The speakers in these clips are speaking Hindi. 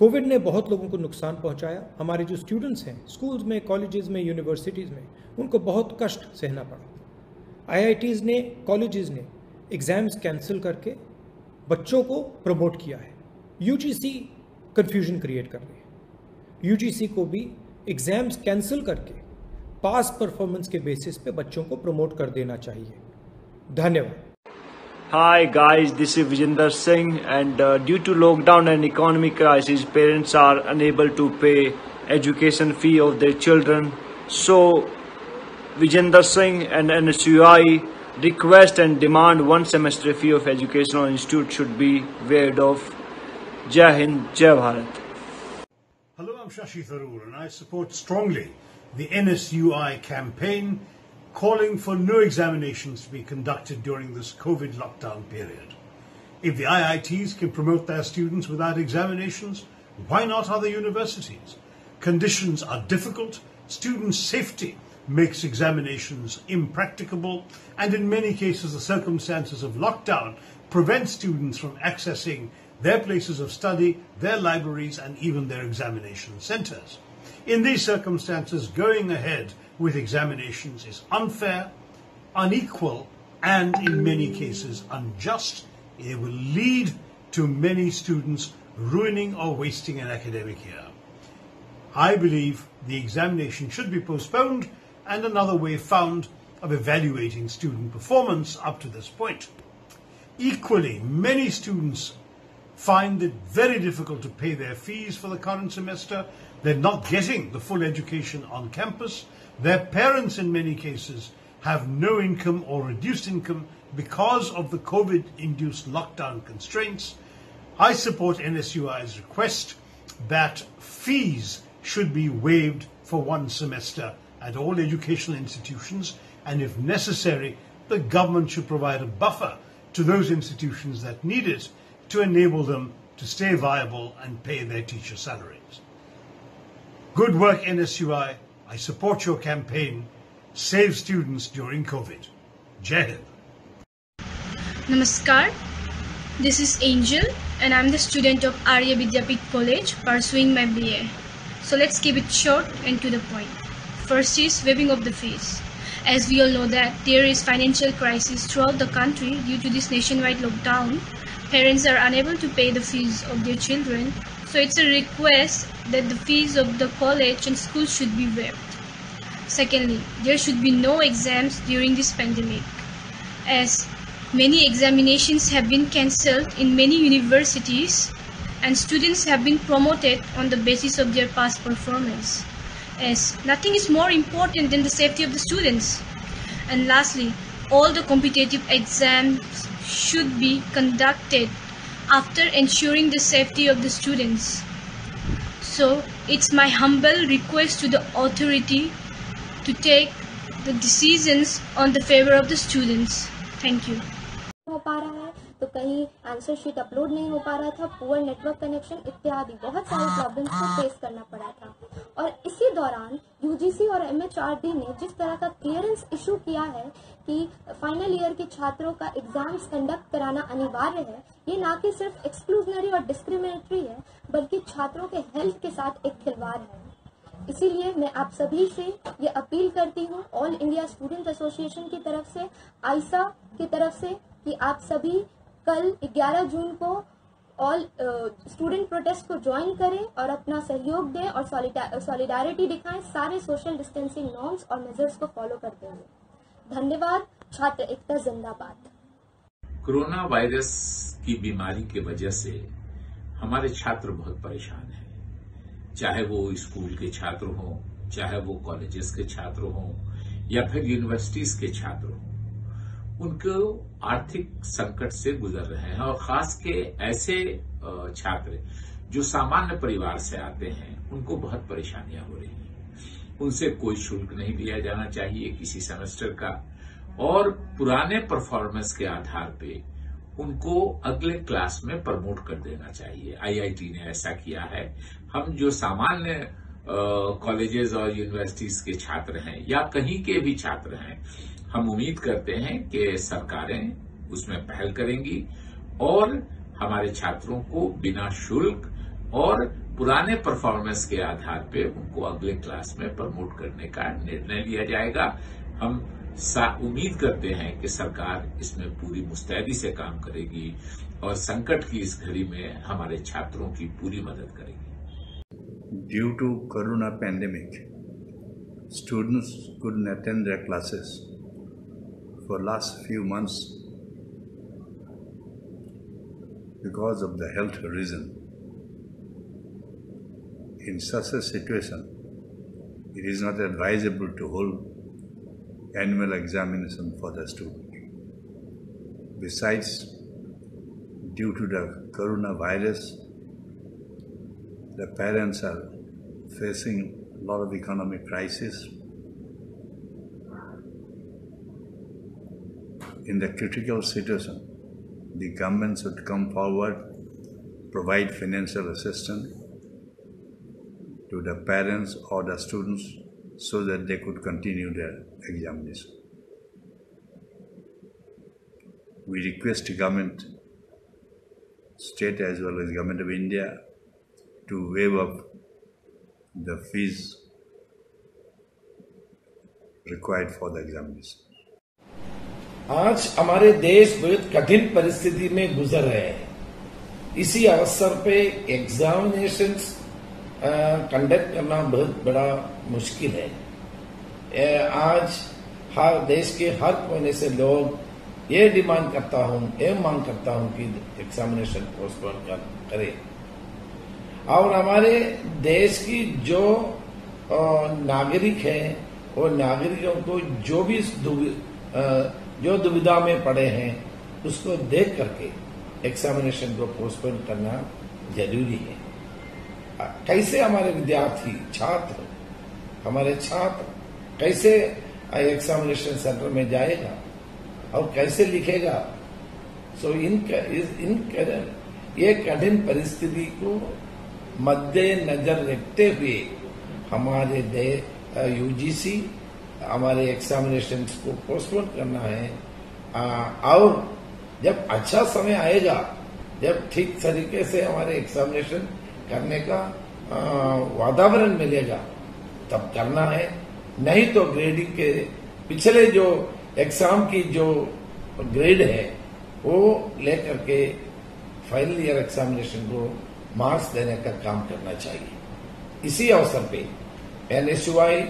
कोविड ने बहुत लोगों को नुकसान पहुंचाया। हमारे जो स्टूडेंट्स हैं स्कूल्स में, कॉलेजेस में, यूनिवर्सिटीज़ में, उनको बहुत कष्ट सहना पड़ा। आईआईटीज़ ने, कॉलेजेस ने एग्ज़ाम्स कैंसिल करके बच्चों को प्रमोट किया है। यूजीसी कन्फ्यूजन क्रिएट कर रही है। यूजीसी को भी एग्ज़ाम्स कैंसिल करके पास परफॉर्मेंस के बेसिस पे बच्चों को प्रमोट कर देना चाहिए। धन्यवाद। Hi guys, this is Vijender Singh, and due to lockdown and economic crisis, parents are unable to pay education fee of their children. So Vijender Singh and NSUI request and demand one semester fee of educational institute should be waived off. Jai Hind, Jai Bharat. Hello, I'm Shashi Tharoor and I support strongly the NSUI campaign calling for no examinations to be conducted during this COVID lockdown period. If the IITs can promote their students without examinations, why not other universities? Conditions are difficult, student safety makes examinations impracticable, and in many cases the circumstances of lockdown prevent students from accessing their places of study, their libraries, and even their examination centres. In these circumstances, going ahead with examinations is unfair, unequal, and in many cases unjust. It will lead to many students ruining or wasting an academic year. I believe the examination should be postponed and another way found of evaluating student performance up to this point. Equally, many students find it very difficult to pay their fees for the current semester. They're not getting the full education on campus. Their parents in many cases have no income or reduced income because of the COVID-induced lockdown constraints. I support NSUI's request that fees should be waived for one semester at all educational institutions, and if necessary, the government should provide a buffer to those institutions that need it to enable them to stay viable and pay their teacher salaries. Good work, NSUI. I support your campaign. Save students during COVID. Jai Hind. Namaskar. This is Angel and I'm the student of Arya Vidyapith College pursuing my BA. So let's keep it short and to the point. First is waiving of the fees. As we all know that there is financial crisis throughout the country due to this nationwide lockdown. Parents are unable to pay the fees of their children. So it's a request that the fees of the college and school should be waived. Secondly, there should be no exams during this pandemic, as many examinations have been cancelled in many universities and students have been promoted on the basis of their past performance, as nothing is more important than the safety of the students. And lastly, all the competitive exams should be conducted after ensuring the safety of the students. So it's my humble request to the authority to take the decisions on the favor of the students. Thank you. हो पा रहा है तो कहीं आंसर शीट अपलोड नहीं हो पा रहा था, पुअर नेटवर्क कनेक्शन इत्यादि बहुत सारे प्रॉब्लम्स को फेस करना पड़ा था। और इसी दौरान यूजीसी और एमएचआरडी ने जिस तरह का क्लियरेंस इशू किया है कि फाइनल ईयर के छात्रों का एग्जाम्स कंडक्ट कराना अनिवार्य है, ये ना कि सिर्फ एक्सक्लूजनरी और डिस्क्रिमिनेटरी है बल्कि छात्रों के हेल्थ के साथ एक खिलवाड़ है। इसीलिए मैं आप सभी से ये अपील करती हूँ, ऑल इंडिया स्टूडेंट एसोसिएशन की तरफ से, आइसा की तरफ से, कि आप सभी कल 11 जून को ऑल स्टूडेंट प्रोटेस्ट को ज्वाइन करें और अपना सहयोग दें और सॉलिडारिटी दिखाएं सारे सोशल डिस्टेंसिंग नॉर्म्स और मेजर्स को फॉलो करते हुए। धन्यवाद। छात्र एकता जिंदाबाद। कोरोना वायरस की बीमारी की वजह से हमारे छात्र बहुत परेशान हैं, चाहे वो स्कूल के छात्र हों, चाहे वो कॉलेजेस के छात्र हों या फिर यूनिवर्सिटीज के छात्र हों। उनको आर्थिक संकट से गुजर रहे हैं और खास के ऐसे छात्र जो सामान्य परिवार से आते हैं उनको बहुत परेशानियां हो रही हैं। उनसे कोई शुल्क नहीं लिया जाना चाहिए किसी सेमेस्टर का, और पुराने परफॉर्मेंस के आधार पे उनको अगले क्लास में प्रमोट कर देना चाहिए। आईआईटी ने ऐसा किया है। हम जो सामान्य कॉलेजेस और यूनिवर्सिटीज के छात्र हैं या कहीं के भी छात्र हैं, हम उम्मीद करते हैं कि सरकारें उसमें पहल करेंगी और हमारे छात्रों को बिना शुल्क और पुराने परफॉर्मेंस के आधार पे उनको अगले क्लास में प्रमोट करने का निर्णय लिया जाएगा। हम उम्मीद करते हैं कि सरकार इसमें पूरी मुस्तैदी से काम करेगी और संकट की इस घड़ी में हमारे छात्रों की पूरी मदद करेगी। Due to Corona pandemic, students couldn't attend their classes for last few months because of the health reason. In such a situation, it is not advisable to hold annual examination for the student. Besides, due to the coronavirus, the parents are facing a lot of economic crisis. In the critical situation, the government should come forward, provide financial assistance to the parents or the students so that they could continue their examination. We request the government, state as well as Government of India, to waive up the fees required for the examination. आज हमारे देश बहुत कठिन परिस्थिति में गुजर रहे हैं। इसी अवसर पे एग्जामिनेशंस कंडक्ट करना बहुत बड़ा मुश्किल है। आज हर देश के हर कोने से लोग ये डिमांड करता हूं, ये मांग करता हूं कि एग्जामिनेशन पोस्टपोन करें। और हमारे देश की जो नागरिक हैं, वो नागरिकों को जो दुविधा में पड़े हैं, उसको देख करके एग्जामिनेशन को पोस्टपोन करना जरूरी है। कैसे हमारे विद्यार्थी हमारे छात्र कैसे एग्जामिनेशन सेंटर में जाएगा और कैसे लिखेगा? सो ये कठिन परिस्थिति को मद्देनजर रखते हुए हमारे यूजीसी हमारे एग्जामिनेशन को पोस्टपोन करना है। और जब अच्छा समय आएगा, जब ठीक तरीके से हमारे एग्जामिनेशन करने का वातावरण मिलेगा, तब करना है। नहीं तो ग्रेडिंग के पिछले जो एग्जाम की जो ग्रेड है वो लेकर के फाइनल ईयर एग्जामिनेशन को मार्क्स देने का काम करना चाहिए। इसी अवसर पे एनएसयूआई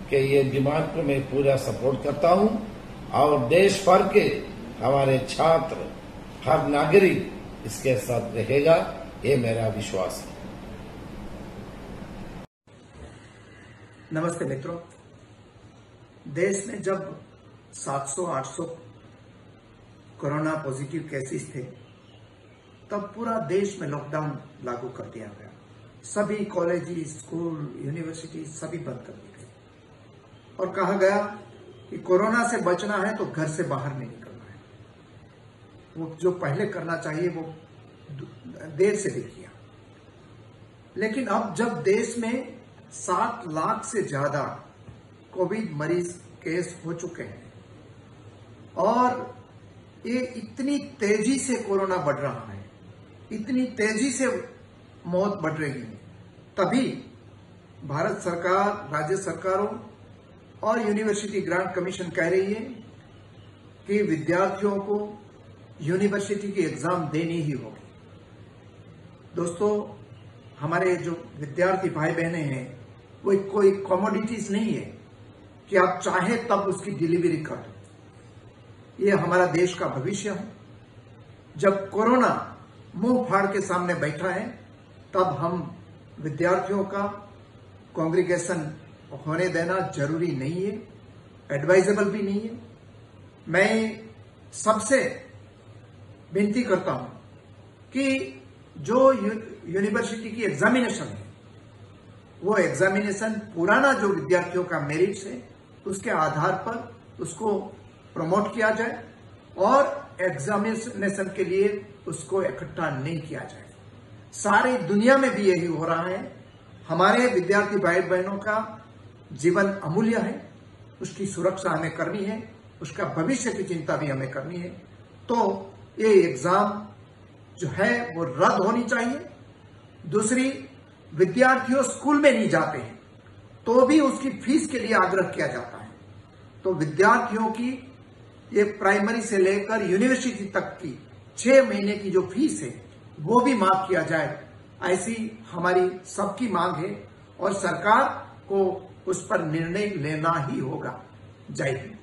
के ये डिमांड को मैं पूरा सपोर्ट करता हूं और देश भर के हमारे छात्र, हर नागरिक इसके साथ रहेगा, ये मेरा विश्वास है। नमस्ते मित्रों, देश में जब 700-800 कोरोना पॉजिटिव केसेस थे, तब पूरा देश में लॉकडाउन लागू कर दिया गया। सभी कॉलेज, स्कूल, यूनिवर्सिटी सभी बंद कर दी गई और कहा गया कि कोरोना से बचना है तो घर से बाहर नहीं निकलना है। वो जो पहले करना चाहिए वो देर से भी किया। लेकिन अब जब देश में 7 लाख से ज्यादा कोविड मरीज केस हो चुके हैं और ये इतनी तेजी से कोरोना बढ़ रहा है, इतनी तेजी से मौत बढ़ रही है, तभी भारत सरकार, राज्य सरकारों और यूनिवर्सिटी ग्रांट कमीशन कह रही है कि विद्यार्थियों को यूनिवर्सिटी की एग्जाम देनी ही होगी। दोस्तों, हमारे जो विद्यार्थी भाई बहनें हैं वो कोई कमोडिटीज नहीं है कि आप चाहे तब उसकी डिलीवरी कर दो। ये हमारा देश का भविष्य है। जब कोरोना मुंह फाड़ के सामने बैठा है, तब हम विद्यार्थियों का कांग्रीगेशन होने देना जरूरी नहीं है, एडवाइजेबल भी नहीं है। मैं सबसे विनती करता हूं कि जो यूनिवर्सिटी की एग्जामिनेशन है, वो एग्जामिनेशन पुराना जो विद्यार्थियों का मेरिट्स है उसके आधार पर उसको प्रमोट किया जाए और एग्जामिनेशन के लिए उसको इकट्ठा नहीं किया जाए। सारी दुनिया में भी यही हो रहा है। हमारे विद्यार्थी भाई बहनों का जीवन अमूल्य है, उसकी सुरक्षा हमें करनी है, उसका भविष्य की चिंता भी हमें करनी है। तो ये एग्जाम जो है वो रद्द होनी चाहिए। दूसरी, विद्यार्थियों स्कूल में नहीं जाते हैं तो भी उसकी फीस के लिए आग्रह किया जाता है। तो विद्यार्थियों की ये प्राइमरी से लेकर यूनिवर्सिटी तक की 6 महीने की जो फीस है वो भी माफ किया जाए, ऐसी हमारी सबकी मांग है और सरकार को उस पर निर्णय लेना ही होगा। जय हिंद।